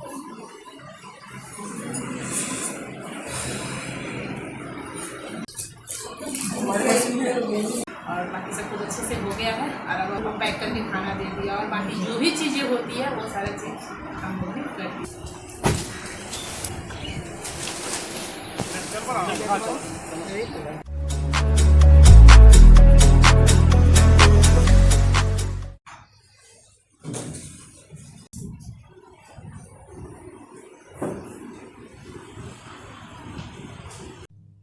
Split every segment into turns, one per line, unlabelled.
और बाकी सब कुछ अच्छे से हो गया है और अब हम पैक करके खाना दे दिया और बाकी जो भी चीज़ें होती है वो सारा चीज़ हम लोग भी कर दी।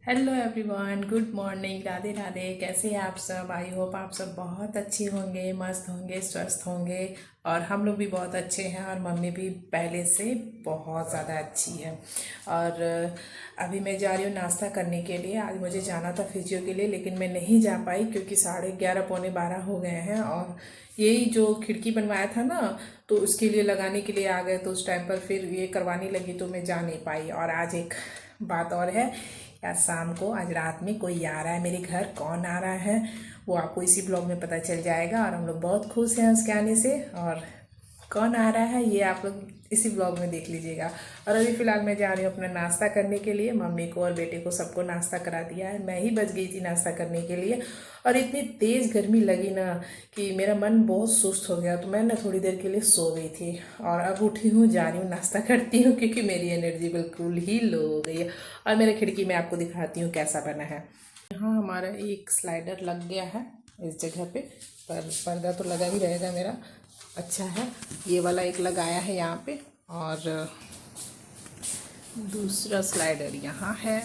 Hello everyone, good morning, Radhe Radhe. कैसे हैं आप सब? आई होप आप सब बहुत अच्छे होंगे, मस्त होंगे, स्वस्थ होंगे और हम लोग भी बहुत अच्छे हैं और मम्मी भी पहले से बहुत ज़्यादा अच्छी है। और अभी मैं जा रही हूँ नाश्ता करने के लिए। आज मुझे जाना था फिजियो के लिए लेकिन मैं नहीं जा पाई क्योंकि 11:30 पौने 12 हो गए हैं और यही जो खिड़की बनवाया था ना तो उसके लिए लगाने के लिए आ गए, तो उस टाइम पर फिर ये करवाने लगी तो मैं जा नहीं पाई। और आज एक बात और है, आज शाम को, आज रात में कोई आ रहा है मेरे घर। कौन आ रहा है वो आपको इसी ब्लॉग में पता चल जाएगा और हम लोग बहुत खुश हैं उसके आने से। और कौन आ रहा है ये आप लोग इसी ब्लॉग में देख लीजिएगा। और अभी फ़िलहाल मैं जा रही हूँ अपना नाश्ता करने के लिए। मम्मी को और बेटे को सबको नाश्ता करा दिया है, मैं ही बच गई थी नाश्ता करने के लिए। और इतनी तेज़ गर्मी लगी ना कि मेरा मन बहुत सुस्त हो गया, तो मैं ना थोड़ी देर के लिए सो गई थी और अब उठी हूँ, जा रही हूँ नाश्ता करती हूँ क्योंकि मेरी एनर्जी बिल्कुल ही लो हो गई है। और मेरे खिड़की में आपको दिखाती हूँ कैसा बना है। यहाँ हमारा एक स्लाइडर लग गया है इस जगह पे, पर पर्दा तो लगा ही रहेगा मेरा, अच्छा है। ये वाला एक लगाया है यहाँ पे और दूसरा स्लाइडर यहाँ है,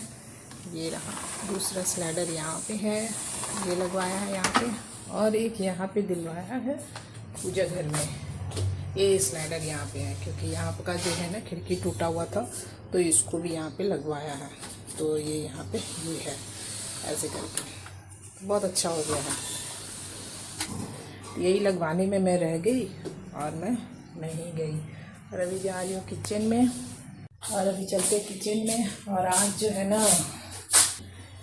ये रहा दूसरा स्लाइडर यहाँ पे है, ये लगवाया है यहाँ पे। और एक यहाँ पे दिलवाया है पूजा घर में, ये स्लाइडर यहाँ पे है क्योंकि यहाँ का जो है ना खिड़की टूटा हुआ था तो इसको भी यहाँ पे लगवाया है। तो ये यहाँ पे ये है, ऐसे करके बहुत अच्छा हो गया है। यही लगवाने में मैं रह गई और मैं नहीं गई। और अभी जा रही हूँ किचन में और अभी चलते किचन में। और आज जो है ना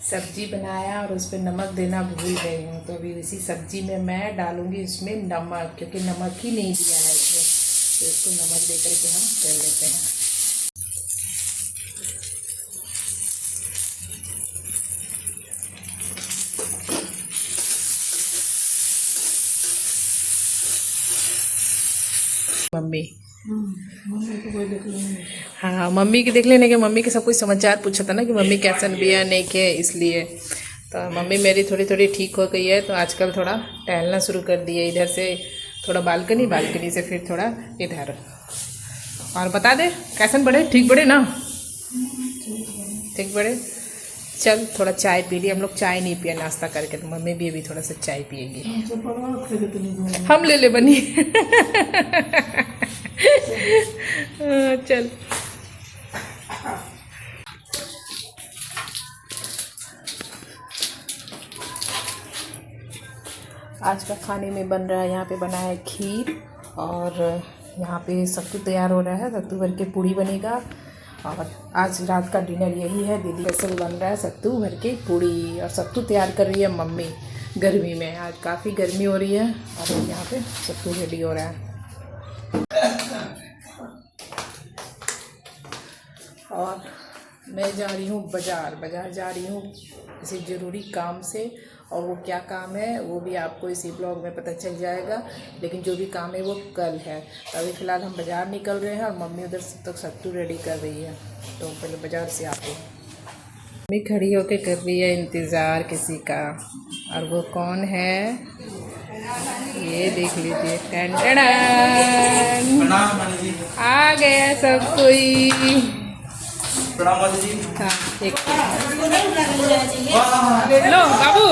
सब्जी बनाया और उस पर नमक देना भूल गई हूँ, तो अभी इसी सब्जी में मैं डालूँगी इसमें नमक, क्योंकि नमक ही नहीं दिया है इसमें, तो इसको नमक दे करके हम कर लेते हैं। मम्मी हाँ, मम्मी के देख लेने के, मम्मी के सब कुछ समाचार पूछा था ना कि मम्मी कैसन भी है नहीं के, इसलिए तो मम्मी मेरी थोड़ी थोड़ी ठीक हो गई है। तो आजकल थोड़ा टहलना शुरू कर दिया, इधर से थोड़ा बालकनी से फिर थोड़ा इधर। और बता दे कैसन बढ़े? ठीक बढ़े ना? ठीक बढ़े। चल थोड़ा चाय पी ली, हम लोग चाय नहीं पिया नाश्ता करके, तो मम्मी भी अभी थोड़ा सा चाय पिएगी। हम ले बनी चल आज का खाने में बन रहा है, यहाँ पे बना है खीर और यहाँ पे सत्तू तैयार हो रहा है, सत्तू भर के पूड़ी बनेगा। और आज रात का डिनर यही है, दीदी स्पेशल बन रहा है सत्तू भर के पूड़ी। और सत्तू तैयार कर रही है मम्मी गर्मी में, आज काफ़ी गर्मी हो रही है और यहाँ पे सत्तू रेडी हो रहा है। और मैं जा रही हूँ बाज़ार जा रही हूँ किसी ज़रूरी काम से, और वो क्या काम है वो भी आपको इसी ब्लॉग में पता चल जाएगा। लेकिन जो भी काम है वो कल है। तो अभी फ़िलहाल हम बाज़ार निकल रहे हैं और मम्मी उधर से तक सत्तू रेडी कर रही है, तो पहले बाज़ार से आते हैं। मम्मी खड़ी होके कर रही है इंतज़ार किसी का, और वो कौन है ये देख लीजिए। टन आ गया सब कोई। हाँ एक लो बाबू,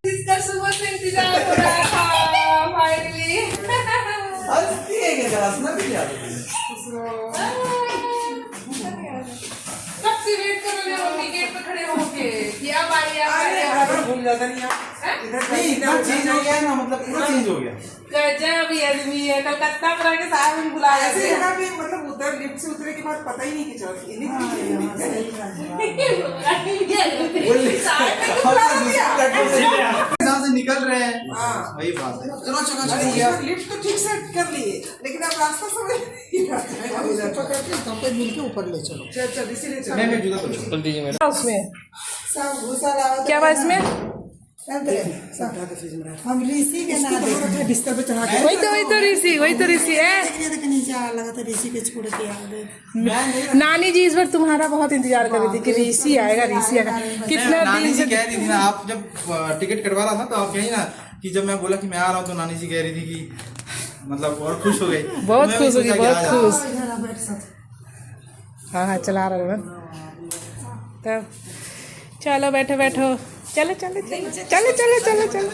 इसका सुबह से इंतजार हो रहा था फाइनली। कब से वेट कर रहे हो मम्मी गेट पे खड़े होके, क्या बारी आ रही है? भूल जाता नहीं।
नहीं इतना चेंज हो गया ना, मतलब पूरा चेंज हो गया।
गजब ही आदमी है, कलकत्ता में रह के साहब में बुलाया
ऐसे जगह पे मतलब उतर लिफ्ट से उतरे के बाद पता ही नहीं कि चल
जहाँ से निकल रहे हैं वही बात है। चलो चलो
लिफ्ट तो ठीक से कर लिए, लेकिन अब रास्ता समझ मिल के ऊपर ले चलो। चल इसीलिए चलो।
उसमें
सब घुसा लाओ।
क्या बात इसमें?
हम ऋषि के ना देखा बिस्तर पे चढ़ा के
वही तो ऋषि है।
नीचे लगा था ऋषि के छोड़ के आ गए।
नानी जी इस बार तुम्हारा बहुत इंतजार कर रही थी कि ऋषि आएगा। कितना
नानी
दिन
जी
से
कह रही थी ना, आप जब टिकट कटवा रहा था तो आप कही ना कि जब मैं बोला कि मैं आ रहा हूँ तो नानी जी कह रही थी कि मतलब और खुश हो गई।
बहुत खुश होगी, बहुत खुश। हाँ चला रहा हूँ तब। चलो बैठो बैठो, चलो चलो चलो चलो चलो चलो चलो।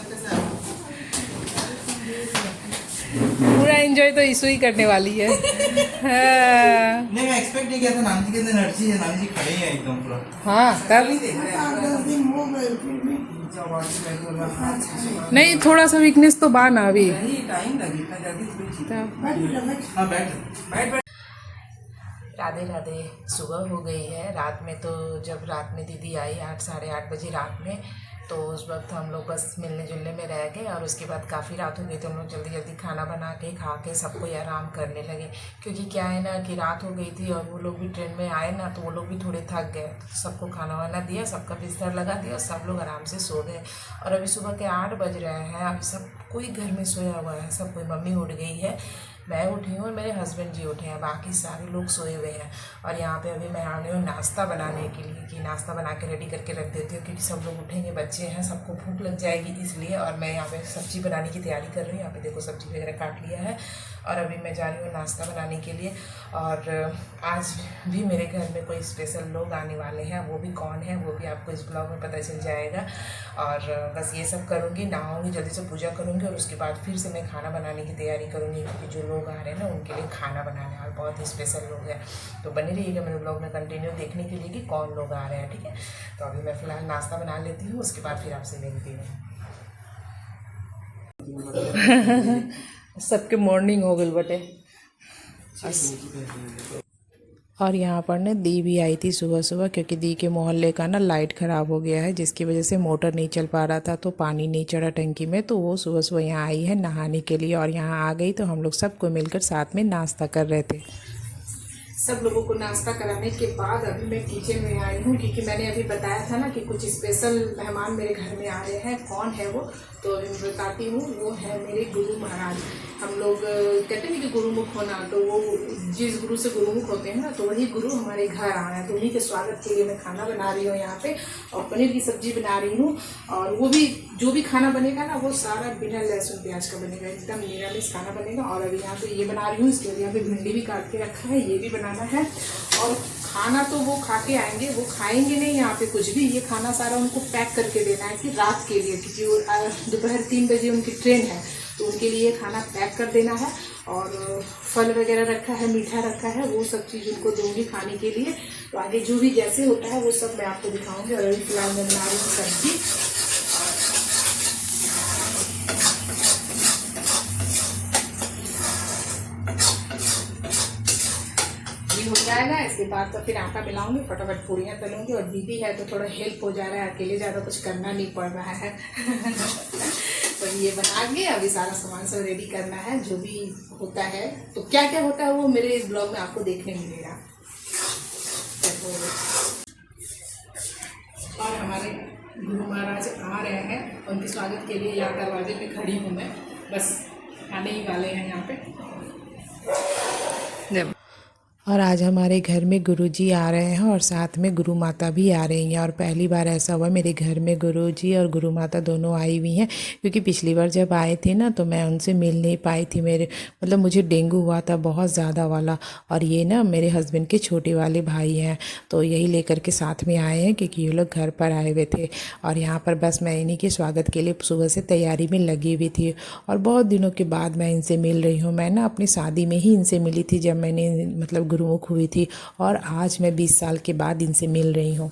पूरा एंजॉय तो इशू ही करने वाली है। हाँ
नहीं मैं एक्सपेक्ट नहीं किया था, नानी जी के अंदर एनर्जी है, नानी जी खड़े हैं एकदम पूरा।
हाँ तब नहीं, थोड़ा सा वीकनेस तो बा ना अभी।
टाइम लगी इतना जल्दी।
हाँ बैठ।
राधे राधे। सुबह हो गई है। रात में तो जब रात में दीदी आई 8 साढ़े 8 बजे रात में, तो उस वक्त हम लोग बस मिलने जुलने में रह गए और उसके बाद काफ़ी रात हो गई तो हम लोग जल्दी जल्दी खाना बना के खा के सबको आराम करने लगे। क्योंकि क्या है ना कि रात हो गई थी और वो लोग भी ट्रेन में आए ना, तो वो लोग भी थोड़े थक गए। तो सबको खाना वाना दिया, सबका बिस्तर लगा दिया और सब लोग आराम से सो गए। और अभी सुबह के 8 बज रहे हैं। अभी सब कोई घर में सोया हुआ है, सब कोई। मम्मी उठ गई है, मैं उठी हूँ और मेरे हस्बैंड जी उठे हैं, बाकी सारे लोग सोए हुए हैं। और यहाँ पे अभी मैं आ रही हूँ नाश्ता बनाने के लिए कि नाश्ता बना के रेडी करके रख देती हूँ, क्योंकि सब लोग उठेंगे, बच्चे हैं, सबको भूख लग जाएगी इसलिए। और मैं यहाँ पे सब्ज़ी बनाने की तैयारी कर रही हूँ। यहाँ पे देखो सब्ज़ी वगैरह काट लिया है और अभी मैं जा रही हूँ नाश्ता बनाने के लिए। और आज भी मेरे घर में कोई स्पेशल लोग आने वाले हैं, वो भी कौन है वो भी आपको इस ब्लॉग में पता चल जाएगा। और बस ये सब करूँगी, नहाऊँगी, जल्दी से पूजा करूँगी और उसके बाद फिर से मैं खाना बनाने की तैयारी करूँगी, क्योंकि जो लोग आ रहे हैं ना उनके लिए खाना बनाना है और बहुत ही स्पेशल लोग हैं। तो बने रहिएगा मेरे ब्लॉग में कंटिन्यू देखने के लिए कि कौन लोग आ रहे हैं, ठीक है। तो अभी मैं फ़िलहाल नाश्ता बना लेती हूँ, उसके बाद फिर आपसे मिलती हूँ। सबके मॉर्निंग हो गई बटे। और यहाँ पर ना दी भी आई थी सुबह सुबह, क्योंकि दी के मोहल्ले का ना लाइट ख़राब हो गया है, जिसकी वजह से मोटर नहीं चल पा रहा था, तो पानी नहीं चढ़ा टंकी में। तो वो सुबह सुबह यहाँ आई है नहाने के लिए और यहाँ आ गई। तो हम लोग सबको मिलकर साथ में नाश्ता कर रहे थे। सब लोगों को नाश्ता कराने के बाद अभी मैं किचन में आई हूँ, क्योंकि मैंने अभी बताया था ना कि कुछ स्पेशल मेहमान मेरे घर में आ रहे हैं। कौन है वो, तो अभी मैं बताती हूँ। वो है मेरे गुरु महाराज। हम लोग कहते हैं कि गुरुमुख होना, तो वो जिस गुरु से गुरुमुख होते हैं ना, तो वही गुरु हमारे घर आ रहे हैं। तो उन्हीं के स्वागत के लिए मैं खाना बना रही हूँ यहाँ पे, और पनीर की सब्जी बना रही हूँ। और वो भी जो भी खाना बनेगा ना, वो सारा बिना लहसुन प्याज का बनेगा, एकदम निरामिष खाना बनेगा। और अभी यहाँ पे ये बना रही हूँ, इसके लिए यहाँ पे भिंडी भी काट के रखा है, ये भी बनाना है। और खाना तो वो खा के आएंगे, वो खाएंगे नहीं यहाँ पे कुछ भी। ये खाना सारा उनको पैक करके देना है कि रात के लिए, क्योंकि दोपहर 3 बजे उनकी ट्रेन है, तो उनके लिए खाना पैक कर देना है। और फल वगैरह रखा है, मीठा रखा है, वो सब चीज़ उनको दूंगी खाने के लिए। तो आगे जो भी जैसे होता है वो सब मैं आपको दिखाऊंगी। और अभी फिलहाल मैं बना रही हूँ सब्जी। हो जाएगा, इसके बाद तो फिर आटा मिलाऊंगी, फटाफट पूरियाँ तलूंगी। और दीदी है तो थोड़ा हेल्प हो जा रहा है, अकेले ज़्यादा कुछ करना नहीं पड़ रहा है। तो ये बना के अभी सारा सामान सब रेडी करना है, जो भी होता है। तो क्या क्या होता है वो मेरे इस ब्लॉग में आपको देखने मिलेगा। और हमारे गुरु महाराज आ रहे हैं, उनके स्वागत के लिए यहाँ दरवाजे पे खड़ी हूँ मैं, बस आने ही वाले हैं यहाँ पे। और आज हमारे घर में गुरुजी आ रहे हैं और साथ में गुरु माता भी आ रही हैं। और पहली बार ऐसा हुआ मेरे घर में गुरुजी और गुरु माता दोनों आई हुई हैं, क्योंकि पिछली बार जब आए थे ना तो मैं उनसे मिल नहीं पाई थी। मतलब मुझे डेंगू हुआ था बहुत ज़्यादा वाला, और ये ना मेरे हस्बैंड के छोटे वाले भाई हैं, तो यही लेकर के साथ में आए हैं, क्योंकि ये लोग घर पर आए हुए थे। और यहाँ पर बस मैं इन्हीं के स्वागत के लिए सुबह से तैयारी में लगी हुई थी। और बहुत दिनों के बाद मैं इनसे मिल रही हूँ। मैं ना अपनी शादी में ही इनसे मिली थी, जब मैंने मतलब गुरुमुख हुई थी, और आज मैं 20 साल के बाद इनसे मिल रही हूँ।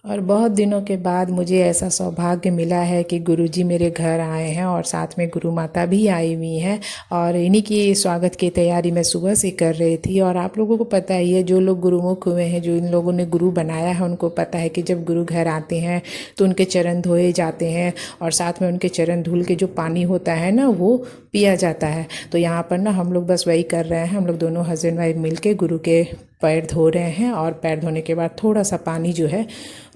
और बहुत दिनों के बाद मुझे ऐसा सौभाग्य मिला है कि गुरुजी मेरे घर आए हैं और साथ में गुरु माता भी आई हुई हैं और इन्हीं की स्वागत की तैयारी मैं सुबह से कर रही थी। और आप लोगों को पता ही है, जो लोग गुरुमुख हुए हैं, जो इन लोगों ने गुरु बनाया है, उनको पता है कि जब गुरु घर आते हैं तो उनके चरण धोए जाते हैं और साथ में उनके चरण धुल के जो पानी होता है ना, वो पिया जाता है। तो यहाँ पर ना हम लोग बस वही कर रहे हैं। हम लोग दोनों हस्बैंड वाइफ मिल के गुरु के पैर धो रहे हैं और पैर धोने के बाद थोड़ा सा पानी जो है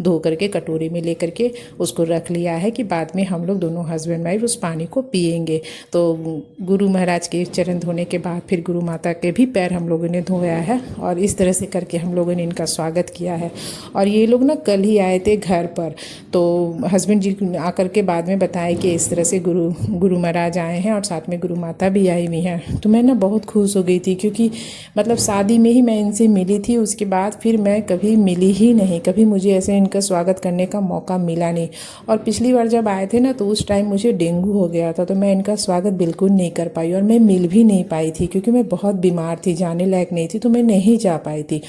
धो करके कटोरी में ले करके उसको रख लिया है कि बाद में हम लोग दोनों हस्बैंड वाइफ उस पानी को पिएंगे। तो गुरु महाराज के चरण धोने के बाद फिर गुरु माता के भी पैर हम लोगों ने धोया है और इस तरह से करके हम लोगों ने इनका स्वागत किया है। और ये लोग ना कल ही आए थे घर पर, तो हस्बैंड जी आकर के बाद में बताए कि इस तरह से गुरु महाराज आए हैं और साथ में गुरु माता भी आई हुई हैं। तो मैं ना बहुत खुश हो गई थी, क्योंकि मतलब शादी में ही मैं इनसे मिली थी, उसके बाद फिर मैं कभी मिली ही नहीं, कभी मुझे ऐसे इनका स्वागत करने का मौका मिला नहीं। और पिछली बार जब आए थे ना, तो उस टाइम मुझे डेंगू हो गया था, तो मैं इनका स्वागत बिल्कुल नहीं कर पाई और मैं मिल भी नहीं पाई थी, क्योंकि मैं बहुत बीमार थी, जाने लायक नहीं थी, तो मैं नहीं जा पाई थी।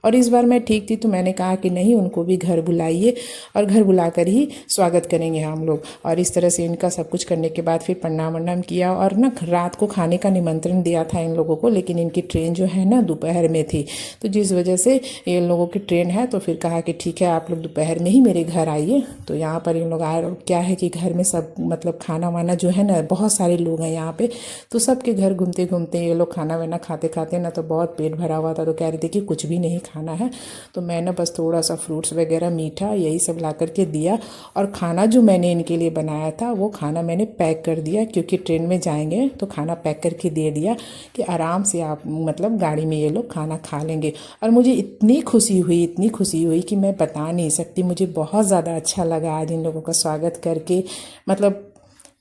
और इस बार मैं ठीक थी, तो मैंने कहा कि नहीं, उनको भी घर बुलाइए और घर बुलाकर ही स्वागत करेंगे हम लोग। और इस तरह से इनका सब कुछ करने के बाद फिर प्रणाम वणाम किया और ना रात को खाने का निमंत्रण दिया था इन लोगों को, लेकिन इनकी ट्रेन जो है ना दोपहर में थी, तो जिस वजह से इन लोगों की ट्रेन है, तो फिर कहा कि ठीक है, आप लोग दोपहर में ही मेरे घर आइए। तो यहाँ पर इन लोग आए और क्या है कि घर में सब मतलब खाना वाना जो है ना, बहुत सारे लोग हैं यहाँ पे, तो सबके घर घूमते घूमते ये लोग खाना वाना खाते खाते ना तो बहुत पेट भरा हुआ था। तो कह रही थी कि कुछ भी नहीं खाना है, तो मैं ना बस थोड़ा सा फ्रूट्स वगैरह, मीठा, यही सब ला करके दिया। और खाना जो मैंने इनके लिए बनाया था, वो खाना मैंने पैक कर दिया, क्योंकि ट्रेन में जाएंगे तो खाना पैक करके दे दिया कि आराम से आप मतलब गाड़ी में ये लोग खाना खा लेंगे। और मुझे इतनी खुशी हुई कि मैं बता नहीं सकती। मुझे बहुत ज़्यादा अच्छा लगा आज इन लोगों का स्वागत करके, मतलब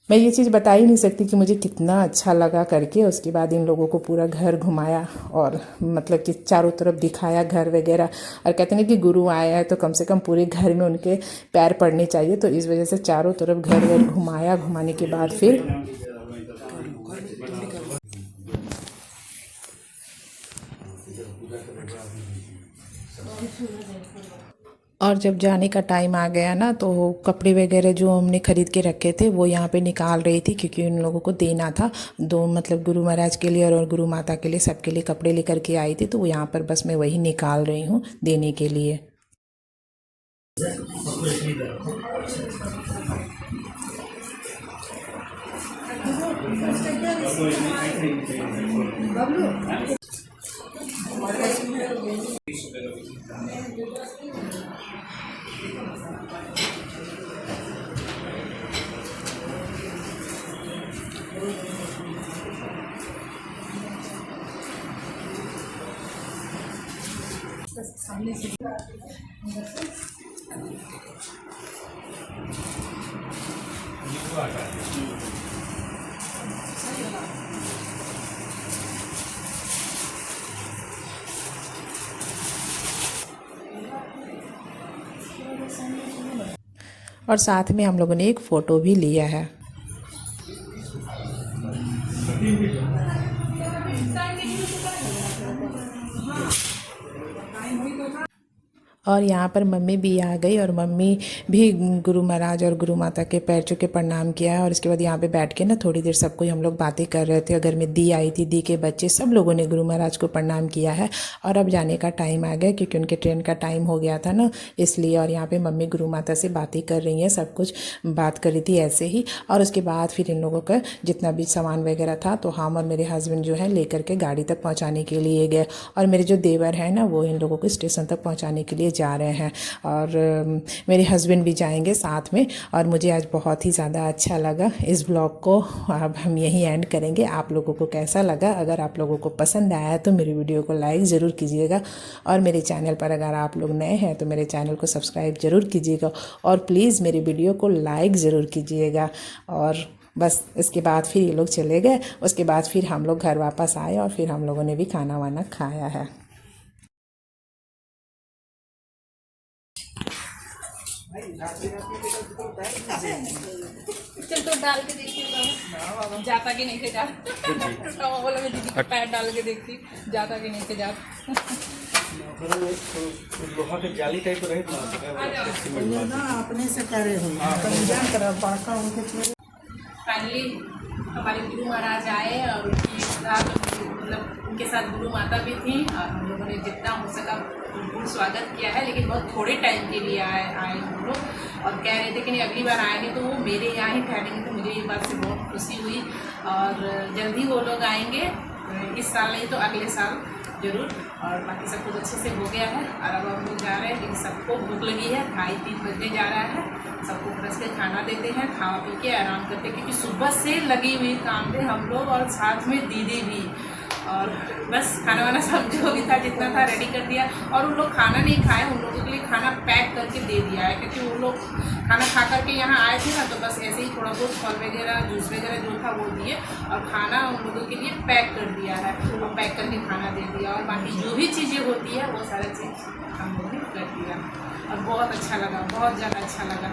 मैं ये चीज़ बता ही नहीं सकती कि मुझे कितना अच्छा लगा करके। उसके बाद इन लोगों को पूरा घर घुमाया और मतलब कि चारों तरफ दिखाया घर वगैरह। और कहते हैं कि गुरु आए हैं तो कम से कम पूरे घर में उनके पैर पड़ने चाहिए, तो इस वजह से चारों तरफ घर घुमाया। घुमाने के बाद फिर और जब जाने का टाइम आ गया ना, तो कपड़े वगैरह जो हमने ख़रीद के रखे थे वो यहाँ पे निकाल रही थी, क्योंकि उन लोगों को देना था। दो मतलब गुरु महाराज के लिए और गुरु माता के लिए, सबके लिए कपड़े लेकर के आई थी, तो वो यहाँ पर बस मैं वही निकाल रही हूँ देने के लिए। और साथ में हम लोगों ने एक फ़ोटो भी लिया है। और यहाँ पर मम्मी भी आ गई और मम्मी भी गुरु महाराज और गुरु माता के पैर छू के प्रणाम किया है। और इसके बाद यहाँ पे बैठ के ना थोड़ी देर सबको हम लोग बातें कर रहे थे। घर में दी आई थी, दी के बच्चे सब लोगों ने गुरु महाराज को प्रणाम किया है। और अब जाने का टाइम आ गया, क्योंकि उनके ट्रेन का टाइम हो गया था ना, इसलिए। और यहाँ पे मम्मी गुरु माता से बातें कर रही हैं, सब कुछ बात कर रही थी ऐसे ही। और उसके बाद फिर इन लोगों का जितना भी सामान वगैरह था, तो हम और मेरे हस्बैंड जो है लेकर के गाड़ी तक पहुँचाने के लिए गए। और मेरे जो देवर हैं ना, वो इन लोगों को स्टेशन तक पहुँचाने के लिए जा रहे हैं और मेरे हस्बैंड भी जाएंगे साथ में। और मुझे आज बहुत ही ज़्यादा अच्छा लगा। इस ब्लॉग को अब हम यहीं एंड करेंगे। आप लोगों को कैसा लगा? अगर आप लोगों को पसंद आया तो मेरी वीडियो को लाइक ज़रूर कीजिएगा। और मेरे चैनल पर अगर आप लोग नए हैं तो मेरे चैनल को सब्सक्राइब ज़रूर कीजिएगा। और प्लीज़ मेरी वीडियो को लाइक ज़रूर कीजिएगा। और बस इसके बाद फिर ये लोग चले गए। उसके बाद फिर हम लोग घर वापस आए और फिर हम लोगों ने भी खाना वाना खाया है। चल तो डाल के देखिए जाता कि नहीं थे जा बोला मैं दीदी का पैर डाल के देखती जाता कि नहीं थे जा
लोहा के जाली टाइप रहे
ना अपने से करे हो
फाइनली हमारे गुरु महाराज आए और उनके साथ मतलब उनके साथ गुरु माता भी थी और हम लोगों ने जितना हो सका बिल्कुल स्वागत किया है, लेकिन बहुत थोड़े टाइम के लिए आए हम लोग और कह रहे थे कि नहीं अगली बार आएंगे तो वो मेरे यहाँ ही ठहरेंगे। तो मुझे ये बात से बहुत खुशी हुई और जल्दी वो लोग आएंगे, इस साल नहीं तो अगले साल जरूर। और बाकी सब कुछ अच्छे से हो गया है और अब हम लोग जा रहे हैं, लेकिन सबको भूख लगी है, 2:30-3 बजने जा रहा है। सबको ब्रश के खाना देते हैं, खा पी के आराम करते हैं, क्योंकि सुबह से लगी हुई काम पे हम लोग और साथ में दीदी भी। और बस खाना वाना सब जो भी था जितना था रेडी कर दिया और उन लोग खाना नहीं खाए, उन लोगों के लिए खाना पैक करके दे दिया है, क्योंकि वो लोग खाना खा करके यहाँ आए थे ना, तो बस ऐसे ही थोड़ा बहुत फल वगैरह जूस वगैरह जो था वो दिए और खाना उन लोगों के लिए पैक कर दिया है, वो पैक करके खाना दे दिया और बाकी जो भी चीज़ें होती है वो सारी चीज़ हम लोग ने कर दिया और बहुत अच्छा लगा, बहुत ज़्यादा अच्छा लगा।